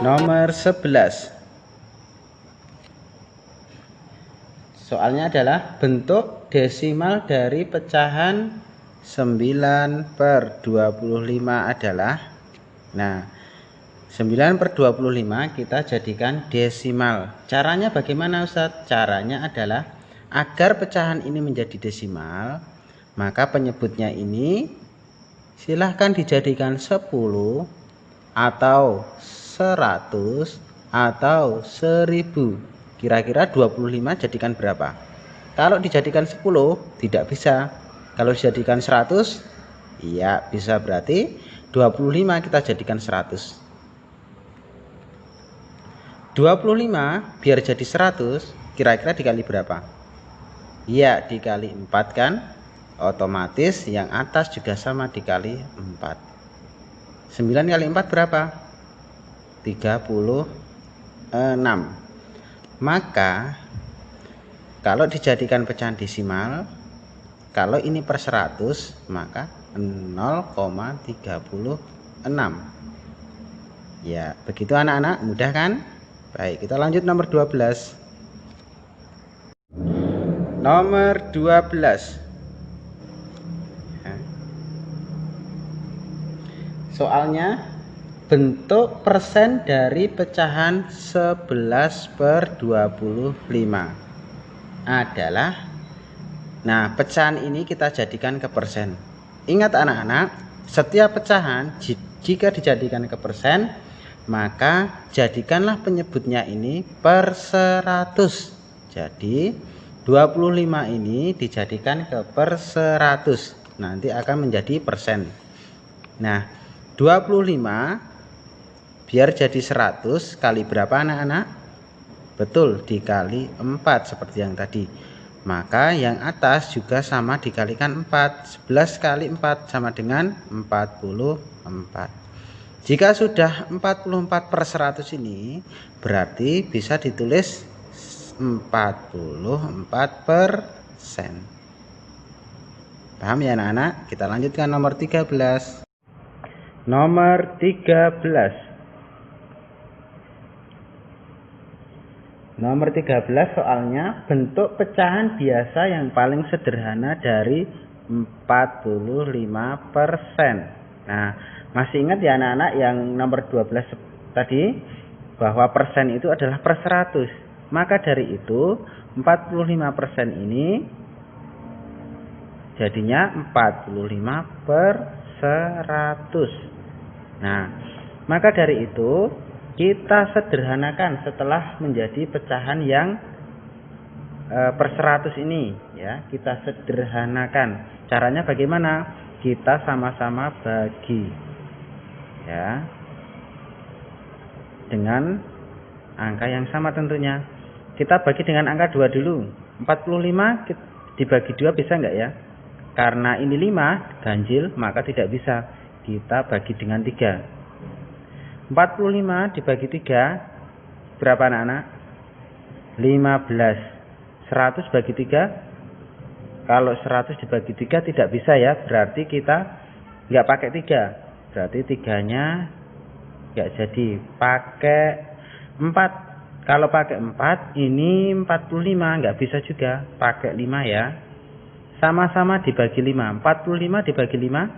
Nomor 11. Soalnya adalah bentuk desimal dari pecahan 9/25 adalah, nah 9/25 kita jadikan desimal. Caranya bagaimana Ustadz? Caranya adalah agar pecahan ini menjadi desimal, maka penyebutnya ini silahkan dijadikan 10 atau 100 atau 1000. Kira-kira 25 jadikan berapa? Kalau dijadikan 10 tidak bisa. Kalau dijadikan 100 iya bisa, berarti 25 kita jadikan 100. 25 biar jadi 100 kira-kira dikali berapa? Iya dikali 4 kan? Otomatis yang atas juga sama dikali 4. 9 kali 4 berapa? 36. Maka kalau dijadikan pecahan desimal, kalau ini per 100 maka 0,36. Ya begitu anak-anak, mudah kan? Baik, kita lanjut nomor 12. Nomor 12. Soalnya bentuk persen dari pecahan 11/25 adalah, nah pecahan ini kita jadikan ke persen. Ingat anak-anak, setiap pecahan jika dijadikan ke persen, maka jadikanlah penyebutnya ini per 100. Jadi 25 ini dijadikan ke per 100, nanti akan menjadi persen. Nah 25 biar jadi 100 kali berapa anak-anak? Betul, dikali 4 seperti yang tadi. Maka yang atas juga sama dikalikan 4. 11 kali 4 sama dengan 44. Jika sudah 44/100 ini berarti bisa ditulis 44%. Paham ya anak-anak? Kita lanjutkan nomor 13. Nomor 13. Nomor 13 soalnya bentuk pecahan biasa yang paling sederhana dari 45%. Nah, masih ingat ya anak-anak yang nomor 12 tadi bahwa persen itu adalah per 100. Maka dari itu 45% ini jadinya 45/100. Nah, maka dari itu kita sederhanakan setelah menjadi pecahan yang per 100 ini ya, kita sederhanakan. Caranya bagaimana? Kita sama-sama bagi ya dengan angka yang sama tentunya. Kita bagi dengan angka 2 dulu. 45 dibagi 2 bisa enggak ya? Karena ini 5 ganjil maka tidak bisa. Kita bagi dengan 3. 45 dibagi 3 berapa anak-anak? 15. 100 bagi 3, kalau 100 dibagi 3 tidak bisa ya, berarti kita nggak pakai 3, berarti 3-nya nggak jadi, pakai 4. Kalau pakai 4 ini 45 nggak bisa juga, pakai 5 ya. Sama-sama dibagi 5. 45 dibagi 5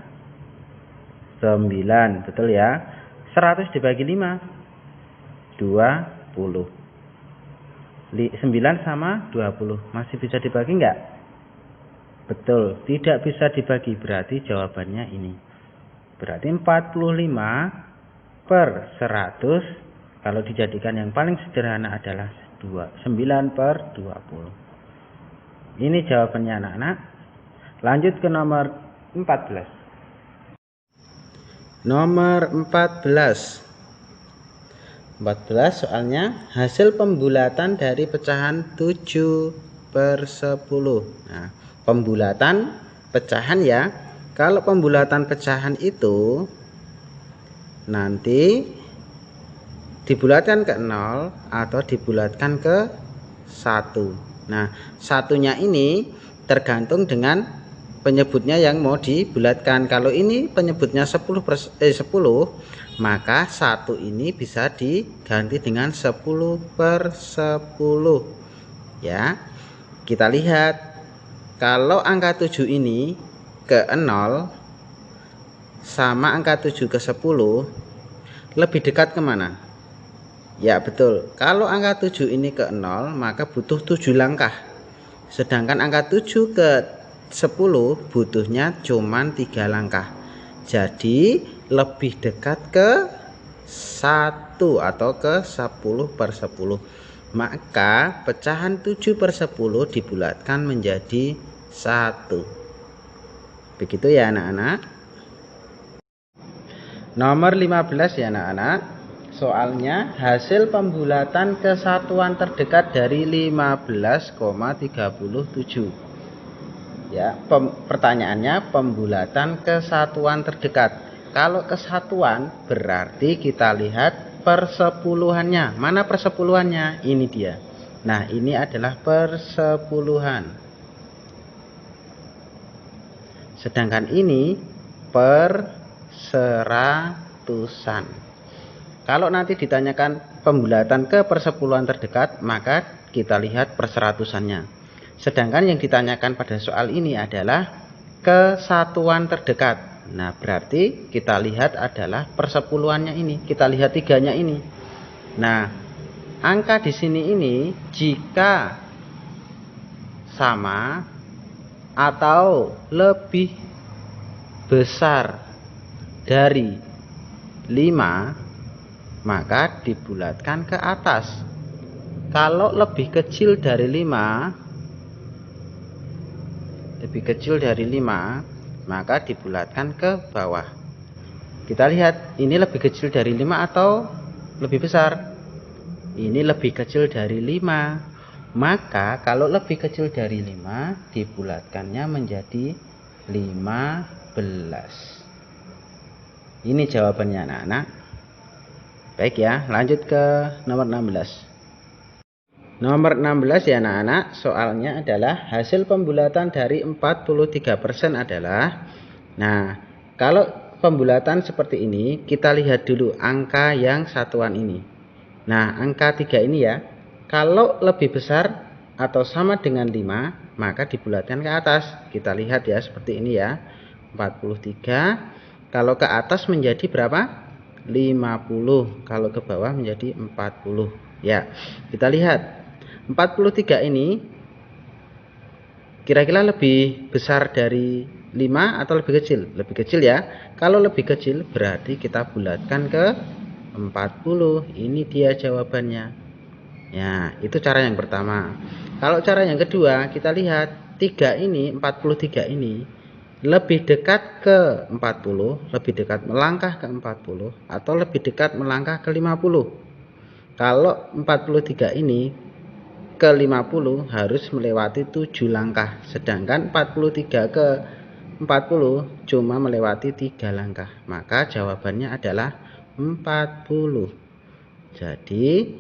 9, betul ya. 100 dibagi 5 20. 9 sama 20 masih bisa dibagi enggak? Betul, tidak bisa dibagi, berarti jawabannya ini. Berarti 45/100 kalau dijadikan yang paling sederhana adalah 9/20. Ini jawabannya anak-anak. Lanjut ke nomor 14. Nomor 14 soalnya hasil pembulatan dari pecahan 7/10. Nah, pembulatan pecahan ya. Kalau pembulatan pecahan itu nanti dibulatkan ke 0 atau dibulatkan ke 1. Nah, satunya ini tergantung dengan penyebutnya yang mau dibulatkan. Kalau ini penyebutnya 10 maka 1 ini bisa diganti dengan 10/10 ya. Kita lihat kalau angka 7 ini ke 0 sama angka 7 ke 10 lebih dekat kemana? Ya betul, kalau angka 7 ini ke 0 maka butuh 7 langkah, sedangkan angka 7 ke 10 butuhnya cuman 3 langkah. Jadi lebih dekat ke 1 atau ke 10/10. Maka pecahan 7/10 dibulatkan menjadi 1. Begitu ya anak-anak. Nomor 15 ya anak-anak. Soalnya hasil pembulatan kesatuan terdekat dari 15,37. Ya, pertanyaannya pembulatan kesatuan terdekat. Kalau kesatuan berarti kita lihat persepuluhannya. Mana persepuluhannya? Ini dia. Nah, ini adalah persepuluhan. Sedangkan ini perseratusan. Kalau nanti ditanyakan pembulatan ke persepuluhan terdekat, maka kita lihat perseratusannya. Sedangkan yang ditanyakan pada soal ini adalah kesatuan terdekat. Nah, berarti kita lihat adalah persepuluhannya ini. Kita lihat 3-nya ini. Nah, angka di sini ini jika sama atau lebih besar dari 5, maka dibulatkan ke atas. Kalau lebih kecil dari 5, maka dibulatkan ke bawah. Kita lihat ini lebih kecil dari 5 atau lebih besar? Ini lebih kecil dari 5. Maka kalau lebih kecil dari 5 dibulatkannya menjadi 15. Ini jawabannya anak-anak. Baik ya, lanjut ke nomor 16. Nomor 16 ya anak-anak, soalnya adalah hasil pembulatan dari 43% adalah, nah kalau pembulatan seperti ini kita lihat dulu angka yang satuan ini. Nah, angka 3 ini ya, kalau lebih besar atau sama dengan 5 maka dibulatkan ke atas. Kita lihat ya seperti ini ya, 43. Kalau ke atas menjadi berapa? 50. Kalau ke bawah menjadi 40. Ya, kita lihat 43 ini kira-kira lebih besar dari 5 atau lebih kecil? Lebih kecil ya. Kalau lebih kecil berarti kita bulatkan ke 40. Ini dia jawabannya. Ya, itu cara yang pertama. Kalau cara yang kedua, kita lihat 3 ini, 43 ini lebih dekat ke 40, lebih dekat melangkah ke 40 atau lebih dekat melangkah ke 50. Kalau 43 ini ke 50 harus melewati 7 langkah, sedangkan 43 ke 40 cuma melewati 3 langkah. Maka jawabannya adalah 40. Jadi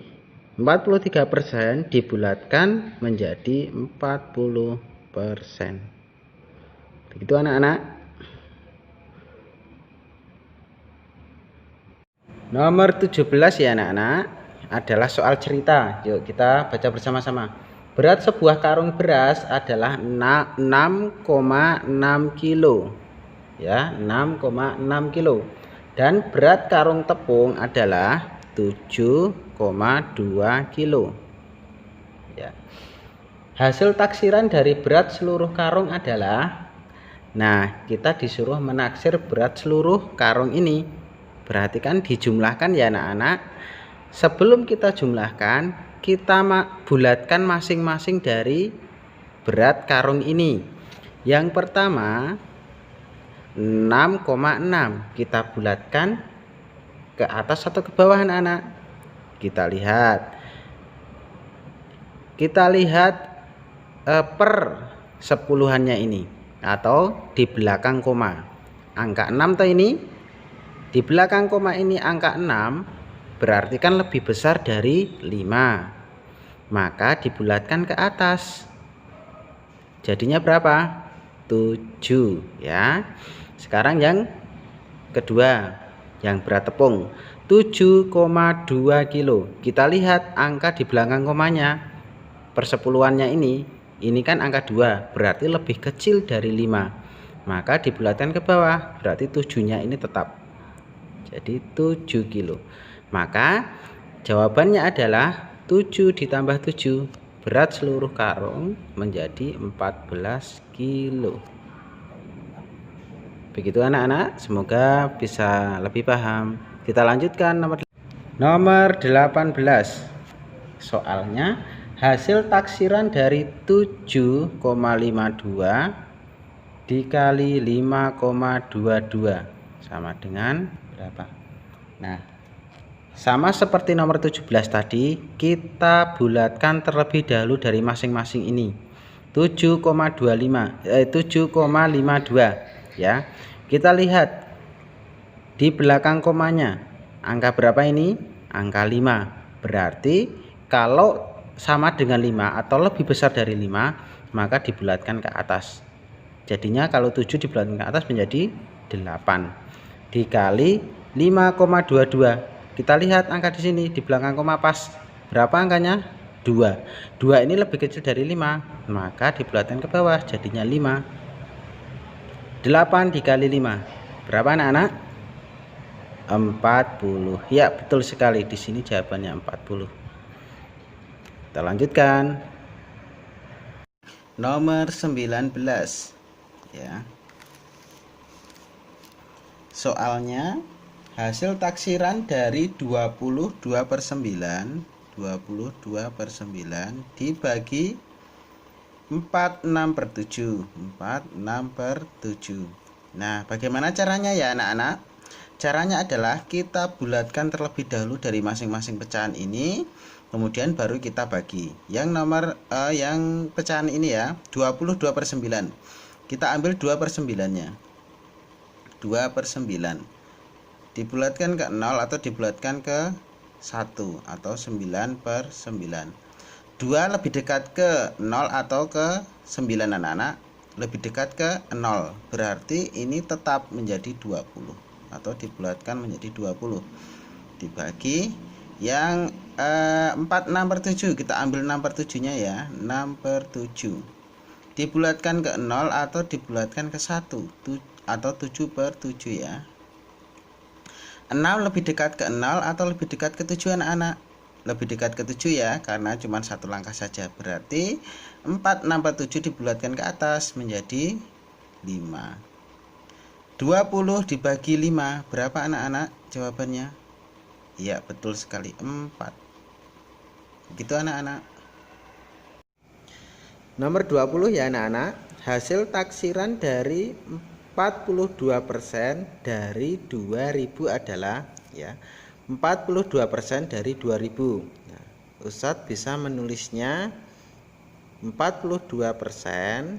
43% dibulatkan menjadi 40%. Begitu anak-anak. Nomor 17 ya anak-anak, adalah soal cerita. Yuk kita baca bersama-sama. Berat sebuah karung beras adalah 6,6 kilo. Ya, 6,6 kilo. Dan berat karung tepung adalah 7,2 kilo. Ya. Hasil taksiran dari berat seluruh karung adalah, nah, kita disuruh menaksir berat seluruh karung ini. Perhatikan dijumlahkan ya anak-anak. Sebelum kita jumlahkan, kita bulatkan masing-masing dari berat karung ini. Yang pertama 6,6 kita bulatkan ke atas atau ke bawah anak-anak. Kita lihat per sepuluhannya ini atau di belakang koma. Angka 6 toh ini. Di belakang koma ini angka 6 berarti kan lebih besar dari 5. Maka dibulatkan ke atas. Jadinya berapa? 7 ya. Sekarang yang kedua, yang berat tepung 7,2 kilo. Kita lihat angka di belakang komanya, persepuluhannya ini kan angka 2, berarti lebih kecil dari 5. Maka dibulatkan ke bawah, berarti 7-nya ini tetap. Jadi 7 kilo. Maka jawabannya adalah 7 ditambah 7, berat seluruh karung menjadi 14 kilo. Begitu anak-anak, semoga bisa lebih paham. Kita lanjutkan nomor 18. Soalnya, hasil taksiran dari 7,52 dikali 5,22 sama dengan berapa? Nah, sama seperti nomor 17 tadi, kita bulatkan terlebih dahulu dari masing-masing ini. 7,52 ya. Kita lihat di belakang komanya, angka berapa ini? Angka 5. Berarti kalau sama dengan 5 atau lebih besar dari 5, maka dibulatkan ke atas. Jadinya kalau 7 dibulatkan ke atas menjadi 8 dikali 5,22. Kita lihat angka di sini di belakang koma pas. Berapa angkanya? 2. 2 ini lebih kecil dari 5, maka dibulatkan ke bawah jadinya 5. 8 dikali 5. Berapa anak-anak? 40. Ya, betul sekali. Di sini jawabannya 40. Kita lanjutkan. Nomor 19 ya. Soalnya hasil taksiran dari 22/9 dibagi 46/7. Nah, bagaimana caranya ya anak-anak? Caranya adalah kita bulatkan terlebih dahulu dari masing-masing pecahan ini, kemudian baru kita bagi. Yang nomor yang pecahan ini ya, 22/9. Kita ambil 2/9-nya. 2/9 dibulatkan ke 0 atau dibulatkan ke 1 atau 9/9. 2 lebih dekat ke 0 atau ke 9 anak-anak, lebih dekat ke 0, berarti ini tetap menjadi 20 atau dibulatkan menjadi 20 dibagi yang 46/7. Kita ambil 6/7-nya ya, 6/7 dibulatkan ke 0 atau dibulatkan ke 1 atau 7/7 ya. 6 lebih dekat ke 0 atau lebih dekat ke 7 anak-anak? Lebih dekat ke 7 ya, karena cuma satu langkah saja. Berarti 46/7 dibulatkan ke atas menjadi 5. 20 dibagi 5 berapa anak-anak jawabannya? Iya, betul sekali, 4. Begitu anak-anak. Nomor 20 ya anak-anak. Hasil taksiran dari 42% dari 2000 adalah ya 42% dari 2000. Nah, Ustadz bisa menulisnya 42%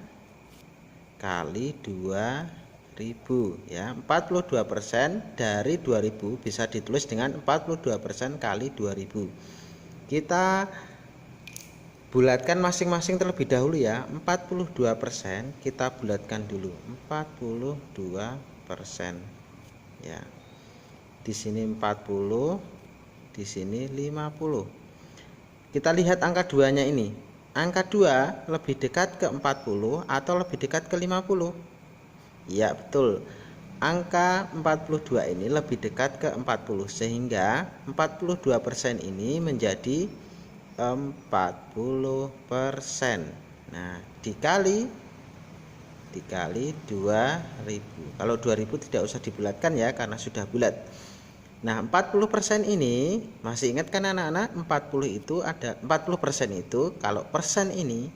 kali 2000 ya. 42% dari 2000 bisa ditulis dengan 42% kali 2000. Kita bulatkan masing-masing terlebih dahulu ya. 42% kita bulatkan dulu. 42% ya. Di sini 40, di sini 50. Kita lihat angka 2-nya ini. Angka 2 lebih dekat ke 40 atau lebih dekat ke 50? Ya, betul. Angka 42 ini lebih dekat ke 40 sehingga 42% ini menjadi 40%. Nah, dikali 2000. Kalau 2000 tidak usah dibulatkan ya karena sudah bulat. Nah, 40% ini masih ingat kan anak-anak? 40% itu kalau persen ini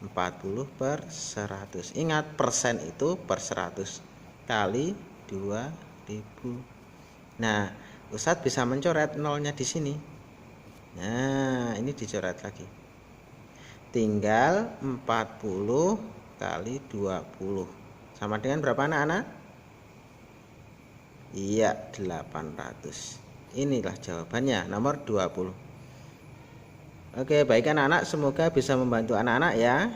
40/100. Ingat, persen itu per 100 kali 2000. Nah, Ustadz bisa mencoret nolnya di sini. Nah, ini dicoret lagi. Tinggal 40 kali 20. Sama dengan berapa anak-anak? Iya, 800. Inilah jawabannya, nomor 20. Oke, baik anak-anak, semoga bisa membantu anak-anak ya.